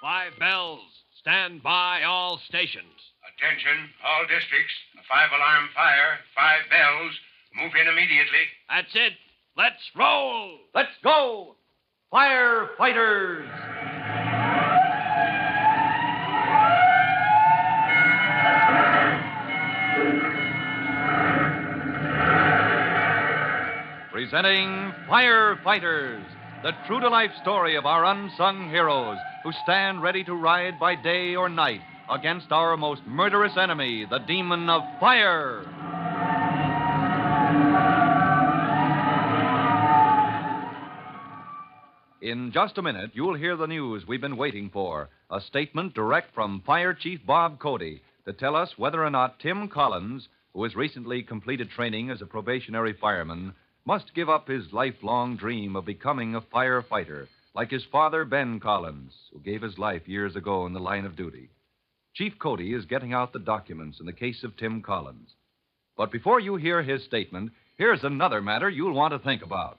5 bells. Stand by all stations. Attention, all districts. A 5-alarm fire, 5 bells. Move in immediately. That's it. Let's roll. Let's go! Firefighters! Presenting Firefighters, the true-to-life story of our unsung heroes who stand ready to ride by day or night against our most murderous enemy, the demon of fire. In just a minute, you'll hear the news we've been waiting for, a statement direct from Fire Chief Bob Cody to tell us whether or not Tim Collins, who has recently completed training as a probationary fireman, must give up his lifelong dream of becoming a firefighter, like his father, Ben Collins, who gave his life years ago in the line of duty. Chief Cody is getting out the documents in the case of Tim Collins. But before you hear his statement, here's another matter you'll want to think about.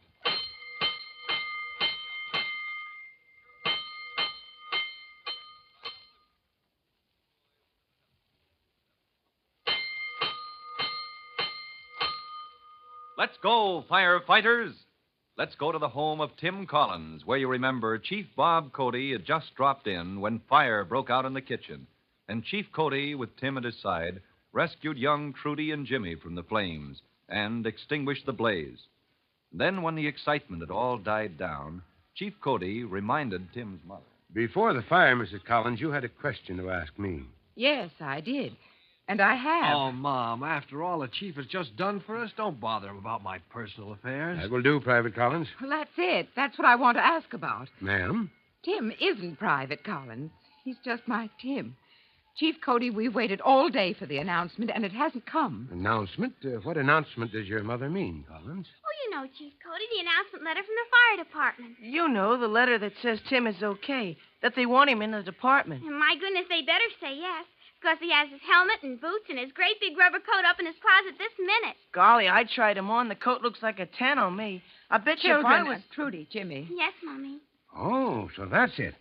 Let's go, firefighters! Let's go to the home of Tim Collins, where you remember Chief Bob Cody had just dropped in when fire broke out in the kitchen. And Chief Cody, with Tim at his side, rescued young Trudy and Jimmy from the flames and extinguished the blaze. Then, when the excitement had all died down, Chief Cody reminded Tim's mother. Before the fire, Mrs. Collins, you had a question to ask me. Yes, I did. And I have. Oh, Mom, after all the Chief has just done for us, don't bother him about my personal affairs. That will do, Private Collins. Well, that's it. That's what I want to ask about. Ma'am? Tim isn't Private Collins. He's just my Tim. Chief Cody, we waited all day for the announcement, and it hasn't come. Announcement? What announcement does your mother mean, Collins? Oh, you know, Chief Cody, the announcement letter from the fire department. You know, the letter that says Tim is okay, that they want him in the department. And my goodness, they better say yes, because he has his helmet and boots and his great big rubber coat up in his closet this minute. Golly, I tried him on. The coat looks like a 10 on me. I bet you if I was... Trudy, Jimmy. Yes, Mommy. Oh, so that's it.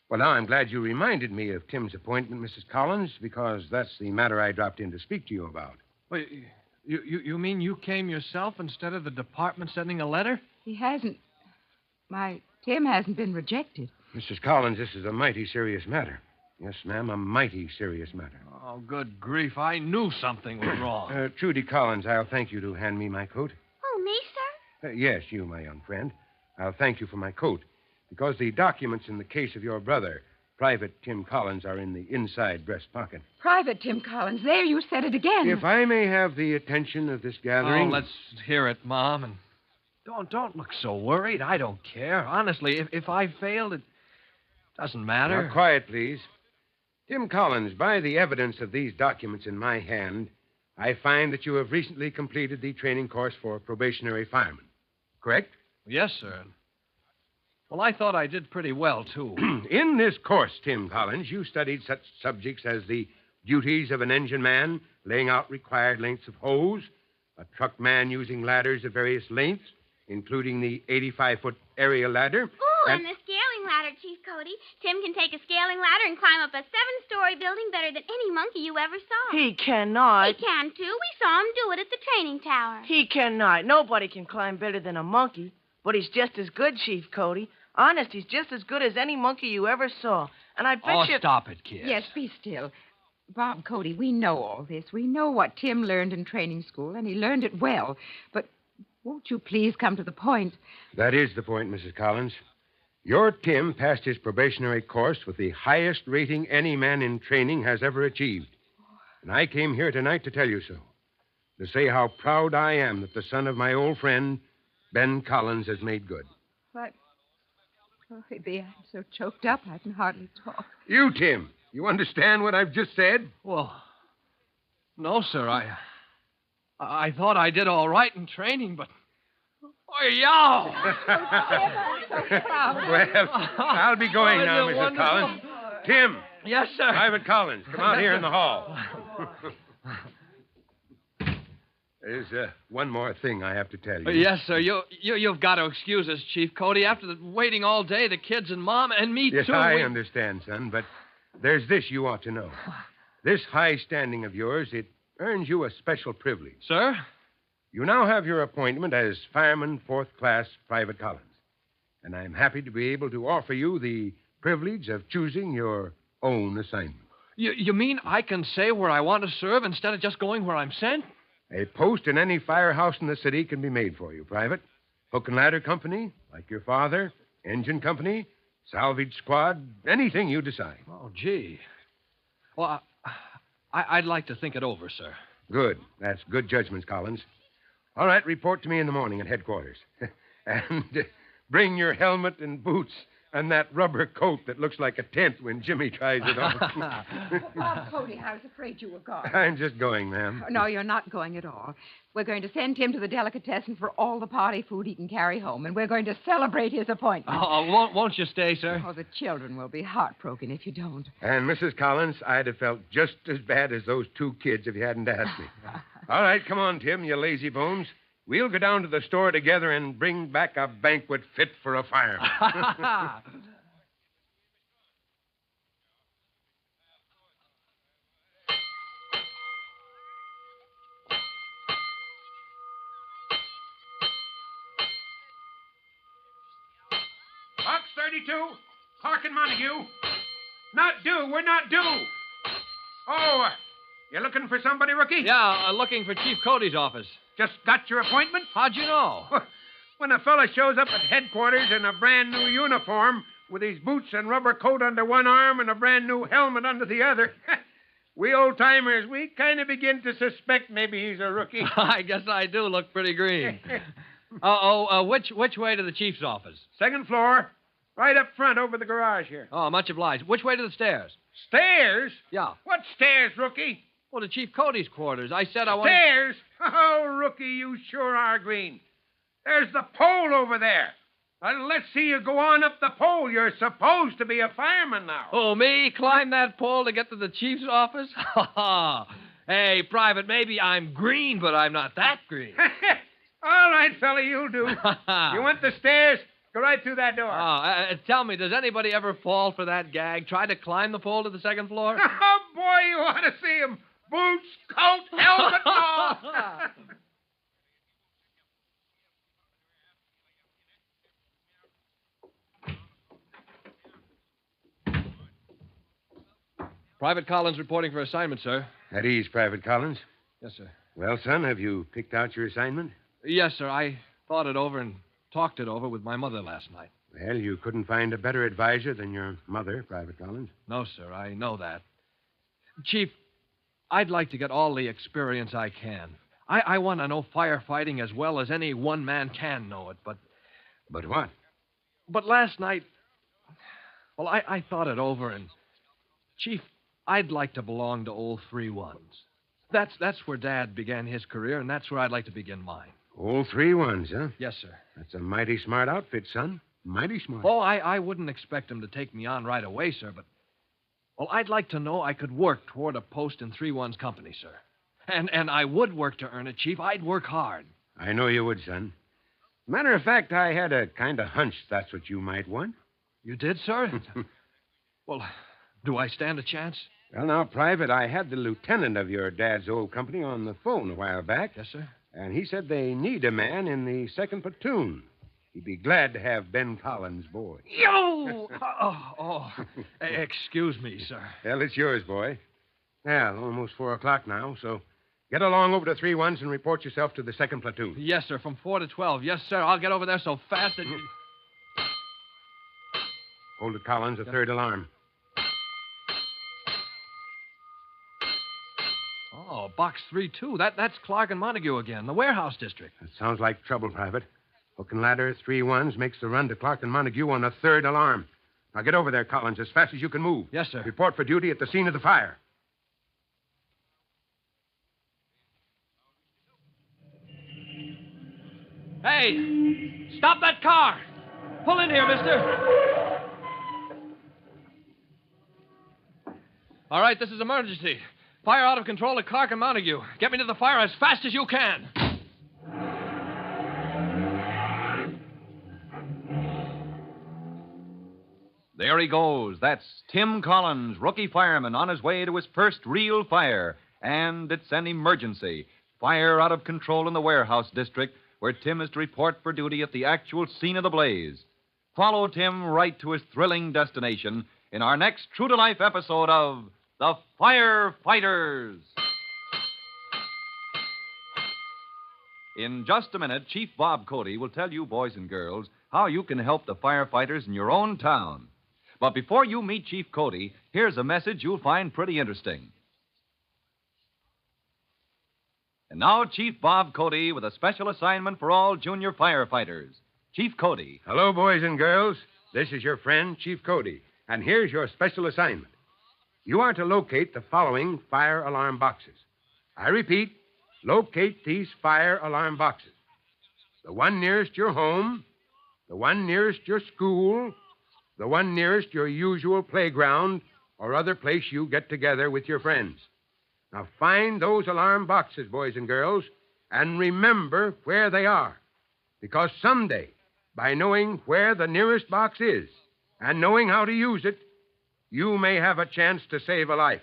Well, now I'm glad you reminded me of Tim's appointment, Mrs. Collins, because that's the matter I dropped in to speak to you about. Well, you mean you came yourself instead of the department sending a letter? He hasn't. Tim hasn't been rejected. Mrs. Collins, this is a mighty serious matter. Yes, ma'am, a mighty serious matter. Oh, good grief. I knew something was wrong. Trudy Collins, I'll thank you to hand me my coat. Oh, me, sir? Yes, you, my young friend. I'll thank you for my coat, because the documents in the case of your brother, Private Tim Collins, are in the inside breast pocket. Private Tim Collins. There, you said it again. If I may have the attention of this gathering... Oh, let's hear it, Mom, and don't look so worried. I don't care. Honestly, if I failed, it doesn't matter. Now, quiet, please. Tim Collins, by the evidence of these documents in my hand, I find that you have recently completed the training course for probationary firemen. Correct? Yes, sir. Well, I thought I did pretty well, too. In this course, Tim Collins, you studied such subjects as the duties of an engine man, laying out required lengths of hose, a truck man using ladders of various lengths, including the 85-foot aerial ladder. Ooh, and the scaling ladder, Chief Cody. Tim can take a scaling ladder and climb up a 7-story building better than any monkey you ever saw. He cannot. He can, too. We saw him do it at the training tower. He cannot. Nobody can climb better than a monkey. But he's just as good, Chief Cody. Honest, he's just as good as any monkey you ever saw. And I bet you... Stop it, kid. Yes, be still. Bob Cody, we know all this. We know what Tim learned in training school, and he learned it well. But won't you please come to the point? That is the point, Mrs. Collins. Your Tim passed his probationary course with the highest rating any man in training has ever achieved. And I came here tonight to tell you so. To say how proud I am that the son of my old friend, Ben Collins, has made good. But, oh, baby, I'm so choked up I can hardly talk. You, Tim, you understand what I've just said? Well, no, sir. I thought I did all right in training, but... Oh, yow! I'm so proud. Well, I'll be going now, Mrs. Collins. Tim. Yes, sir. Private Collins, come out here in the hall. There's one more thing I have to tell you. Yes, sir. You've got to excuse us, Chief Cody. After waiting all day, the kids and Mom and me, Yes, too. I understand, son, but there's this you ought to know. This high standing of yours, it earns you a special privilege. Sir? You now have your appointment as Fireman 4th Class Private Collins. And I'm happy to be able to offer you the privilege of choosing your own assignment. You mean I can say where I want to serve instead of just going where I'm sent? A post in any firehouse in the city can be made for you, Private. Hook and ladder company, like your father, engine company, salvage squad, anything you decide. Oh, gee. Well, I'd like to think it over, sir. Good. That's good judgments, Collins. All right, report to me in the morning at headquarters. And bring your helmet and boots and that rubber coat that looks like a tent when Jimmy tries it on. Bob Cody, I was afraid you were gone. I'm just going, ma'am. No, you're not going at all. We're going to send Tim to the delicatessen for all the party food he can carry home, and we're going to celebrate his appointment. Oh, won't you stay, sir? Oh, the children will be heartbroken if you don't. And Mrs. Collins, I'd have felt just as bad as those 2 kids if you hadn't asked me. All right, come on, Tim, you lazy bones. We'll go down to the store together and bring back a banquet fit for a fireman. Box 32, Clark and Montague. Not due. We're not due. Oh, you looking for somebody, rookie? Yeah, looking for Chief Cody's office. Just got your appointment? How'd you know? When a fella shows up at headquarters in a brand new uniform with his boots and rubber coat under one arm and a brand new helmet under the other, we old-timers, we kind of begin to suspect maybe he's a rookie. I guess I do look pretty green. Which way to the chief's office? 2nd floor, right up front over the garage here. Oh, much obliged. Which way to the stairs? Stairs? Yeah. What stairs, rookie? Well, to Chief Cody's quarters. I said I wanted... Stairs? Oh, rookie, you sure are green. There's the pole over there. Now, let's see you go on up the pole. You're supposed to be a fireman now. Oh, me? Climb that pole to get to the chief's office? Hey, Private, maybe I'm green, but I'm not that green. All right, fella, you'll do. You want the stairs? Go right through that door. Tell me, does anybody ever fall for that gag? Try to climb the pole to the 2nd floor? Oh, boy, you ought to see him. Boots, coat, helmet, and all. Private Collins reporting for assignment, sir. At ease, Private Collins. Yes, sir. Well, son, have you picked out your assignment? Yes, sir. I thought it over and talked it over with my mother last night. Well, you couldn't find a better advisor than your mother, Private Collins. No, sir. I know that. Chief, I'd like to get all the experience I can. I want to know firefighting as well as any one man can know it, but... But what? But last night... Well, I thought it over, and... Chief, I'd like to belong to old 3-1s. That's where Dad began his career, and that's where I'd like to begin mine. Old 3-1s, huh? Yes, sir. That's a mighty smart outfit, son. Mighty smart. Oh, I wouldn't expect him to take me on right away, sir, but... Well, I'd like to know I could work toward a post in 3-1's company, sir. And I would work to earn it, Chief. I'd work hard. I know you would, son. Matter of fact, I had a kind of hunch that's what you might want. You did, sir? Well, do I stand a chance? Well, now, Private, I had the lieutenant of your dad's old company on the phone a while back. Yes, sir. And he said they need a man in the 2nd platoon. He'd be glad to have Ben Collins' boy. Yo! Excuse me, sir. Well, it's yours, boy. Well, almost 4 o'clock now, so get along over to 3-1s and report yourself to the 2nd platoon. Yes, sir, from 4 to 12. Yes, sir, I'll get over there so fast that... Hold it, Collins, a 3rd alarm. Oh, box 3-2. That's Clark and Montague again, the warehouse district. That sounds like trouble, Private. Hook and ladder, 3-1s, makes the run to Clark and Montague on a 3rd alarm. Now get over there, Collins, as fast as you can move. Yes, sir. Report for duty at the scene of the fire. Hey, stop that car. Pull in here, mister. All right, this is emergency. Fire out of control at Clark and Montague. Get me to the fire as fast as you can. There he goes. That's Tim Collins, rookie fireman, on his way to his first real fire. And it's an emergency. Fire out of control in the warehouse district, where Tim is to report for duty at the actual scene of the blaze. Follow Tim right to his thrilling destination in our next true-to-life episode of The Firefighters. In just a minute, Chief Bob Cody will tell you, boys and girls, how you can help the firefighters in your own town. But before you meet Chief Cody, here's a message you'll find pretty interesting. And now, Chief Bob Cody with a special assignment for all junior firefighters. Chief Cody. Hello, boys and girls. This is your friend, Chief Cody. And here's your special assignment. You are to locate the following fire alarm boxes. I repeat, locate these fire alarm boxes. The one nearest your home, the one nearest your school, the one nearest your usual playground or other place you get together with your friends. Now find those alarm boxes, boys and girls, and remember where they are. Because someday, by knowing where the nearest box is and knowing how to use it, you may have a chance to save a life.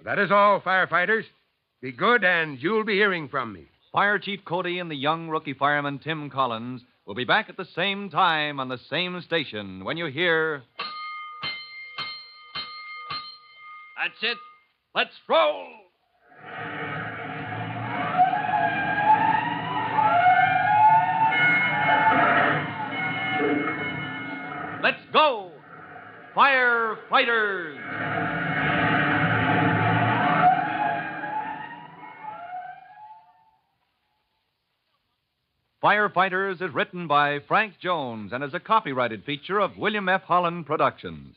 That is all, firefighters. Be good, and you'll be hearing from me. Fire Chief Cody and the young rookie fireman Tim Collins will be back at the same time on the same station when you hear... That's it. Let's roll. Let's go! Firefighters! Firefighters is written by Frank Jones and is a copyrighted feature of William F. Holland Productions.